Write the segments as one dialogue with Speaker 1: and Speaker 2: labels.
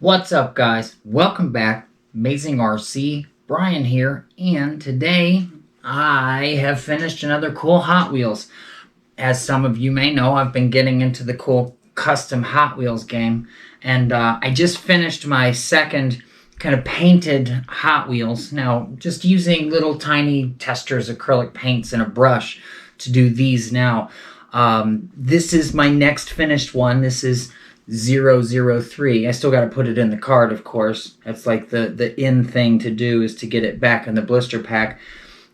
Speaker 1: What's up, guys? Welcome back. Amazing RC, Brian here, and today I have finished another cool Hot Wheels. As some of you may know, I've been getting into the cool custom Hot Wheels game, and I just finished my second kind of painted Hot Wheels. Now, just using little tiny testers, acrylic paints, and a brush to do these now. This is my next finished one. This is 003. I still got to put it in the card, of course. That's like the in thing to do, is to get it back in the blister pack.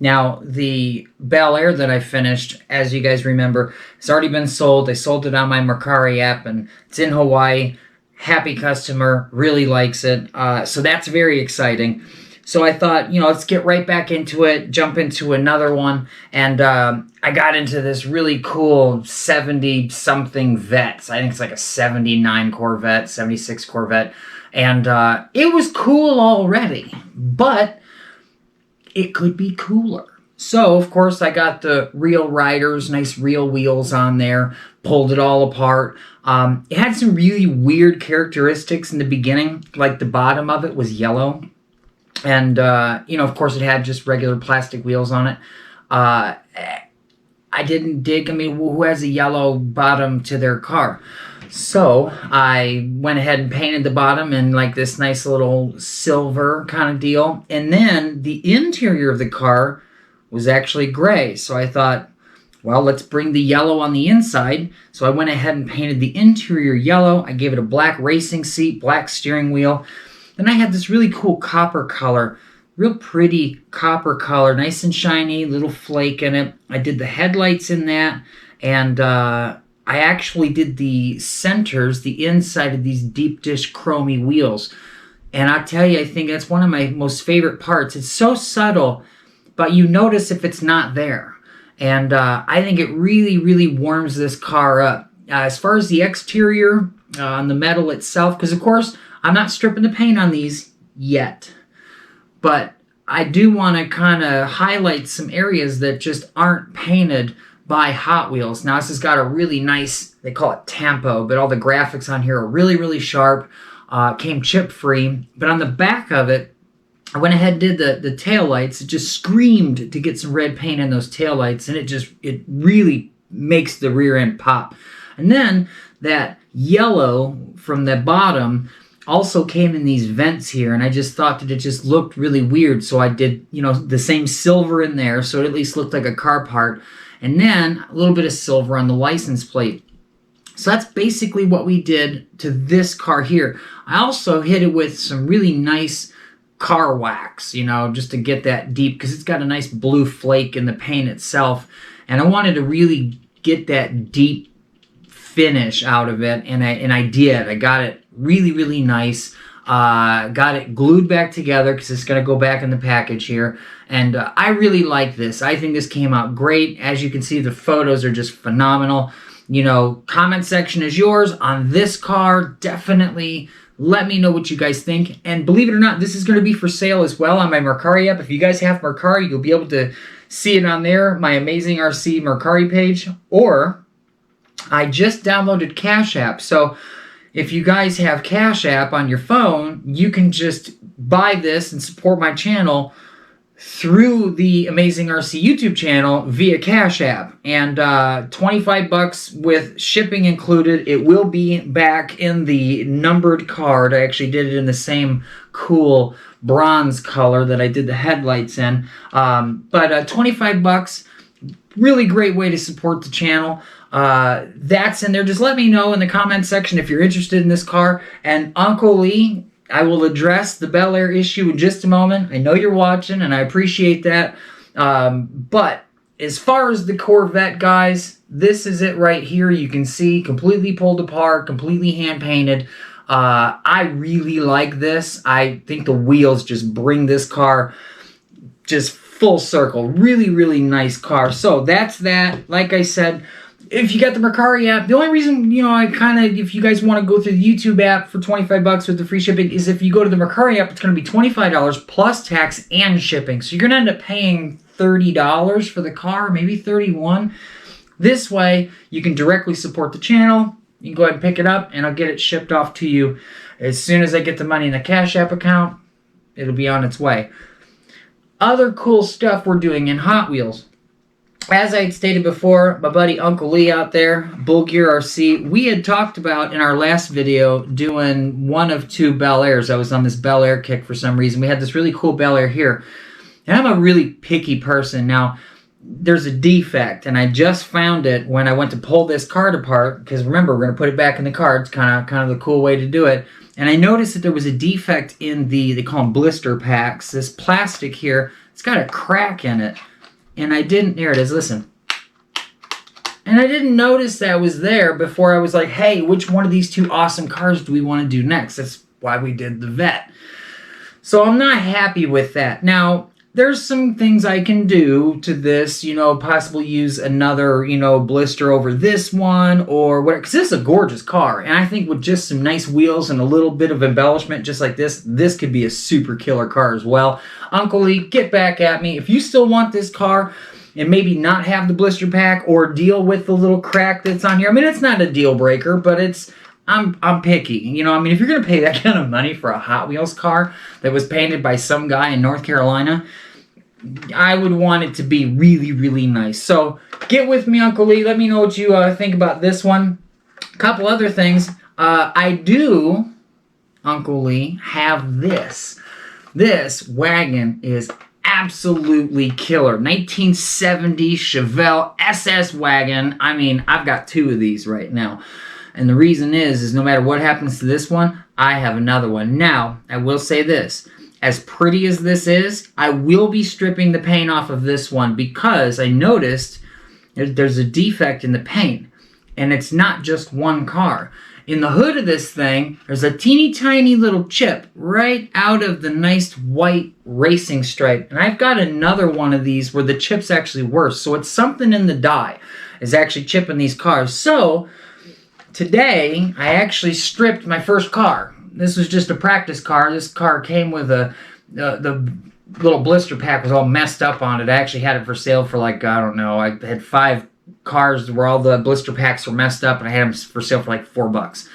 Speaker 1: Now, the Bel Air that I finished, as you guys remember, it's already been sold. I sold it on my Mercari app, and it's in Hawaii. Happy customer, really likes it. So that's very exciting. So I thought, let's get right back into it, jump into another one. And I got into this really cool 70-something Vette. I think it's like a 79 Corvette, 76 Corvette. And it was cool already, but it could be cooler. So, of course, I got the real riders, nice real wheels on there, pulled it all apart. It had some really weird characteristics in the beginning, like the bottom of it was yellow. And, of course, it had just regular plastic wheels on it. I didn't dig. Who has a yellow bottom to their car? So I went ahead and painted the bottom in like this nice little silver kind of deal. And then the interior of the car was actually gray. So I thought, well, let's bring the yellow on the inside. So I went ahead and painted the interior yellow. I gave it a black racing seat, black steering wheel. Then I had this really cool copper color, real pretty copper color, nice and shiny, little flake in it. I did the headlights in that, and I actually did the centers, the inside of these deep dish chromy wheels. And I'll tell you, I think that's one of my most favorite parts. It's so subtle, but you notice if it's not there. And I think it really, really warms this car up. As far as the exterior on the metal itself, because of course, I'm not stripping the paint on these yet, but I do want to kind of highlight some areas that just aren't painted by Hot Wheels. Now, this has got a really nice, they call it tampo, but all the graphics on here are really, really sharp, came chip-free. But on the back of it, I went ahead and did the taillights. It just screamed to get some red paint in those taillights, and it really makes the rear end pop. And then that yellow from the bottom also came in these vents here, and I just thought that it just looked really weird. So I did, the same silver in there, so it at least looked like a car part. And then a little bit of silver on the license plate. So that's basically what we did to this car here. I also hit it with some really nice car wax, just to get that deep, because it's got a nice blue flake in the paint itself. And I wanted to really get that deep finish out of it, and I did. I got it really, really nice. Got it glued back together because it's going to go back in the package here. And I really like this. I think this came out great. As you can see, the photos are just phenomenal. Comment section is yours on this car. Definitely let me know what you guys think. And believe it or not, this is going to be for sale as well on my Mercari app. If you guys have Mercari, you'll be able to see it on there, my Amazing RC Mercari page. Or I just downloaded Cash App. So if you guys have Cash App on your phone, you can just buy this and support my channel through the Amazing RC YouTube channel via Cash App. And $25 with shipping included. It will be back in the numbered card. I actually did it in the same cool bronze color that I did the headlights in. But $25, really great way to support the channel. That's in there. Just let me know in the comment section if you're interested in this car. And Uncle Lee, I will address the Bel Air issue in just a moment. I know you're watching, and I appreciate that. But as far as the Corvette, guys, this is it right here. You can see completely pulled apart, completely hand-painted. I really like this. I think the wheels just bring this car just full circle. Really, really nice car. So that's that. Like I said, if you got the Mercari app, the only reason, if you guys want to go through the YouTube app for $25 with the free shipping is if you go to the Mercari app, it's going to be $25 plus tax and shipping. So you're going to end up paying $30 for the car, maybe $31. This way, you can directly support the channel. You can go ahead and pick it up, and I'll get it shipped off to you As soon as I get the money in the Cash App account, it'll be on its way. Other cool stuff we're doing in Hot Wheels. As I had stated before, my buddy Uncle Lee out there, Bull Gear RC, we had talked about in our last video doing one of two Bel Airs. I was on this Bel Air kick for some reason. We had this really cool Bel Air here. And I'm a really picky person. Now, there's a defect, and I just found it when I went to pull this card apart, because remember, we're going to put it back in the car. It's kind of the cool way to do it. And I noticed that there was a defect in they call them blister packs. This plastic here, it's got a crack in it. And I didn't, here it is, listen. And I didn't notice that was there before I was like, hey, which one of these two awesome cars do we want to do next? That's why we did the Vette. So I'm not happy with that. Now, there's some things I can do to this, possibly use another, blister over this one or whatever. Because this is a gorgeous car. And I think with just some nice wheels and a little bit of embellishment just like this could be a super killer car as well. Uncle Lee, get back at me. If you still want this car and maybe not have the blister pack or deal with the little crack that's on here. I mean, it's not a deal breaker, but I'm picky. If you're going to pay that kind of money for a Hot Wheels car that was painted by some guy in North Carolina, I would want it to be really, really nice. So get with me, Uncle Lee. Let me know what you think about this one. A couple other things. I do, Uncle Lee, have this. This wagon is absolutely killer. 1970 Chevelle Ss Wagon. I mean, I've got two of these right now. And the reason is no matter what happens to this one, I have another one. Now, I will say this. As pretty as this is, I will be stripping the paint off of this one because I noticed there's a defect in the paint. And it's not just one car. In the hood of this thing, there's a teeny tiny little chip right out of the nice white racing stripe. And I've got another one of these where the chip's actually worse. So it's something in the die is actually chipping these cars. So today, I actually stripped my first car. This was just a practice car. This car came with the little blister pack was all messed up on it. I actually had it for sale for I had 5 cars where all the blister packs were messed up, and I had them for sale for $4.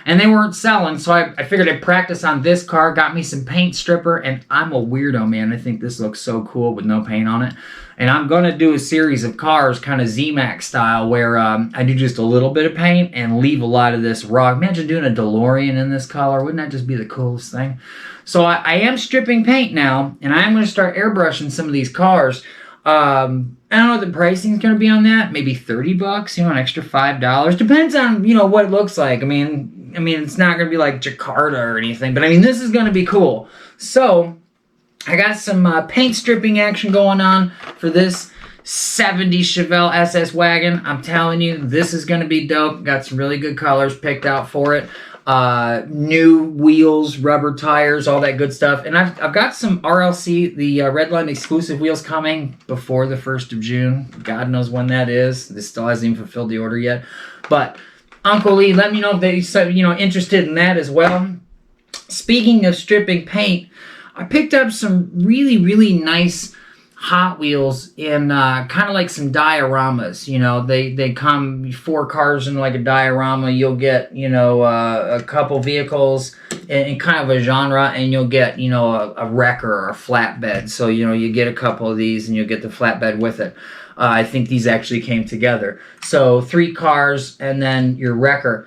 Speaker 1: And they weren't selling, so I figured I'd practice on this car, got me some paint stripper, and I'm a weirdo, man. I think this looks so cool with no paint on it. And I'm going to do a series of cars, kind of Z-Max style, where I do just a little bit of paint and leave a lot of this raw. Imagine doing a DeLorean in this color. Wouldn't that just be the coolest thing? So I am stripping paint now, and I'm going to start airbrushing some of these cars. I don't know what the pricing is going to be on that. Maybe $30, an extra $5. Depends on, what it looks like. I mean, it's not going to be like Jakarta or anything, but this is going to be cool. So I got some paint stripping action going on for this 70 Chevelle Ss Wagon. I'm telling you, this is going to be dope. Got some really good colors picked out for it. New wheels, rubber tires, all that good stuff. And I've got some RLC, the Redline exclusive wheels coming before the 1st of June. God knows when that is. This still hasn't even fulfilled the order yet. But Uncle Lee, let me know if you're interested in that as well. Speaking of stripping paint, I picked up some really, really nice Hot Wheels in kind of like some dioramas. They come 4 cars in like a diorama. You'll get, a couple vehicles in kind of a genre, and you'll get, a wrecker or a flatbed. So, you get a couple of these and you'll get the flatbed with it. I think these actually came together. So 3 cars and then your wrecker.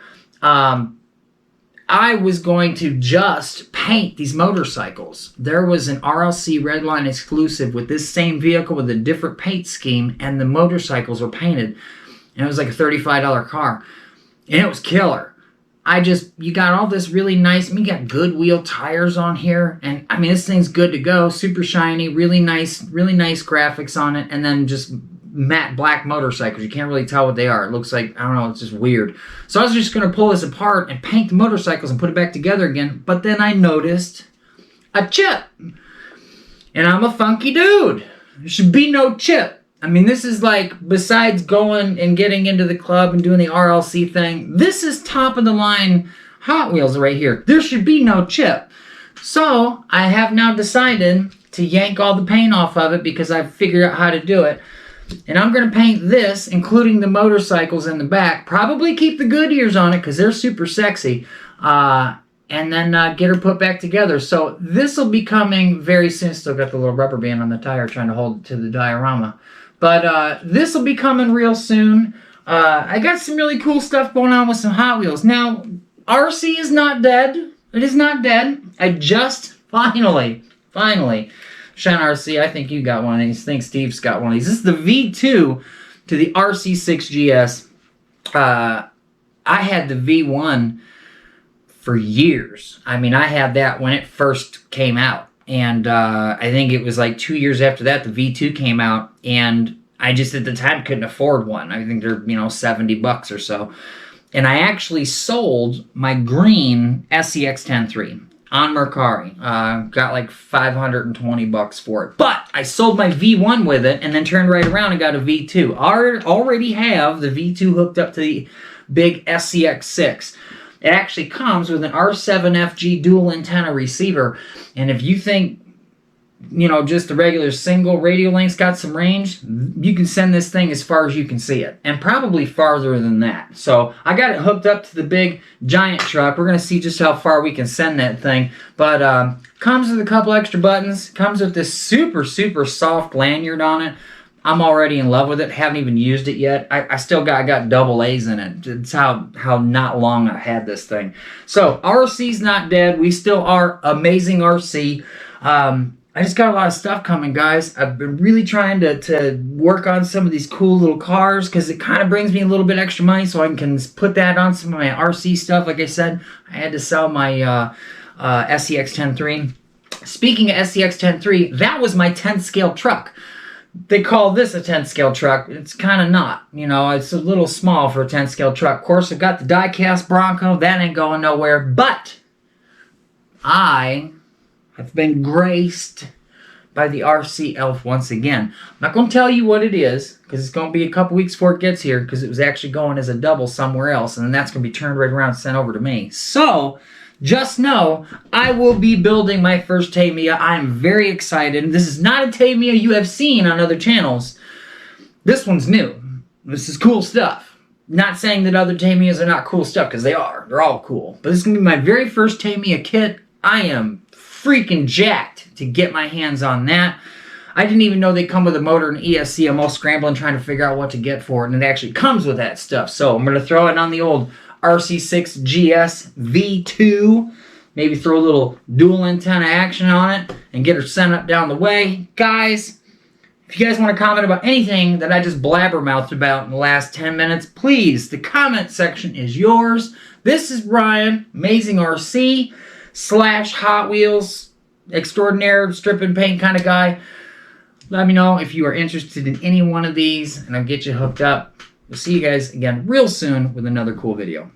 Speaker 1: I was going to just paint these motorcycles. There was an RLC Redline exclusive with this same vehicle with a different paint scheme, and the motorcycles were painted. And it was like a $35 car. And it was killer. You got all this really nice, you got good wheel tires on here. And this thing's good to go. Super shiny, really nice graphics on it. And then just matte black motorcycles. You can't really tell what they are. It looks like, I don't know, it's just weird. So I was just going to pull this apart and paint the motorcycles and put it back together again. But then I noticed a chip. And I'm a funky dude. There should be no chip. This is like, besides going and getting into the club and doing the RLC thing, this is top of the line Hot Wheels right here. There should be no chip. So I have now decided to yank all the paint off of it because I've figured out how to do it. And I'm going to paint this, including the motorcycles in the back. Probably keep the Goodyears on it because they're super sexy. and then get her put back together. So this will be coming very soon. Still got the little rubber band on the tire trying to hold it to the diorama. But this will be coming real soon. I got some really cool stuff going on with some Hot Wheels. Now, RC is not dead. It is not dead. I just finally, Sean RC, I think you got one of these. I think Steve's got one of these. This is the V2 to the RC6 GS. I had the V1 for years. I mean, I had that when it first came out. And I think it was like 2 years after that, the V2 came out. And I just, at the time, couldn't afford one. I think they're, $70 or so. And I actually sold my green SCX-103 on Mercari. Got like $520 for it. But I sold my V1 with it and then turned right around and got a V2. I already have the V2 hooked up to the big SCX-6. It actually comes with an R7FG dual antenna receiver. And if you think, just the regular single radio link's got some range, you can send this thing as far as you can see it. And probably farther than that. So I got it hooked up to the big giant truck. We're going to see just how far we can send that thing. But comes with a couple extra buttons. Comes with this super, super soft lanyard on it. I'm already in love with it. Haven't even used it yet. I got double A's in it. It's how not long I've had this thing. So RC's not dead. We still are amazing RC. I just got a lot of stuff coming, guys. I've been really trying to work on some of these cool little cars because it kind of brings me a little bit extra money so I can put that on some of my RC stuff. Like I said, I had to sell my SCX-103. Speaking of SCX-103, that was my 10th scale truck. They call this a 10th scale truck. It's kind of not. It's a little small for a 10th scale truck. Of course, I've got the die-cast Bronco. That ain't going nowhere. But I've been graced by the RC Elf once again. I'm not going to tell you what it is, because it's going to be a couple weeks before it gets here, because it was actually going as a double somewhere else, and then that's going to be turned right around and sent over to me. So, just know, I will be building my first Tamiya. I am very excited. This is not a Tamiya you have seen on other channels. This one's new. This is cool stuff. Not saying that other Tamiyas are not cool stuff, because they are. They're all cool. But this is going to be my very first Tamiya kit. I am freaking jacked to get my hands on that. I didn't even know they come with a motor and ESC. I'm all scrambling trying to figure out what to get for it, and it actually comes with that stuff. So I'm going to throw it on the old RC6 GS V2. Maybe throw a little dual antenna action on it and get her sent up down the way. Guys, if you guys want to comment about anything that I just blabbermouthed about in the last 10 minutes, please, the comment section is yours. This is Brian, Amazing RC / Hot Wheels extraordinaire strip and paint kind of guy. Let me know if you are interested in any one of these and I'll get you hooked up. We'll see you guys again real soon with another cool video.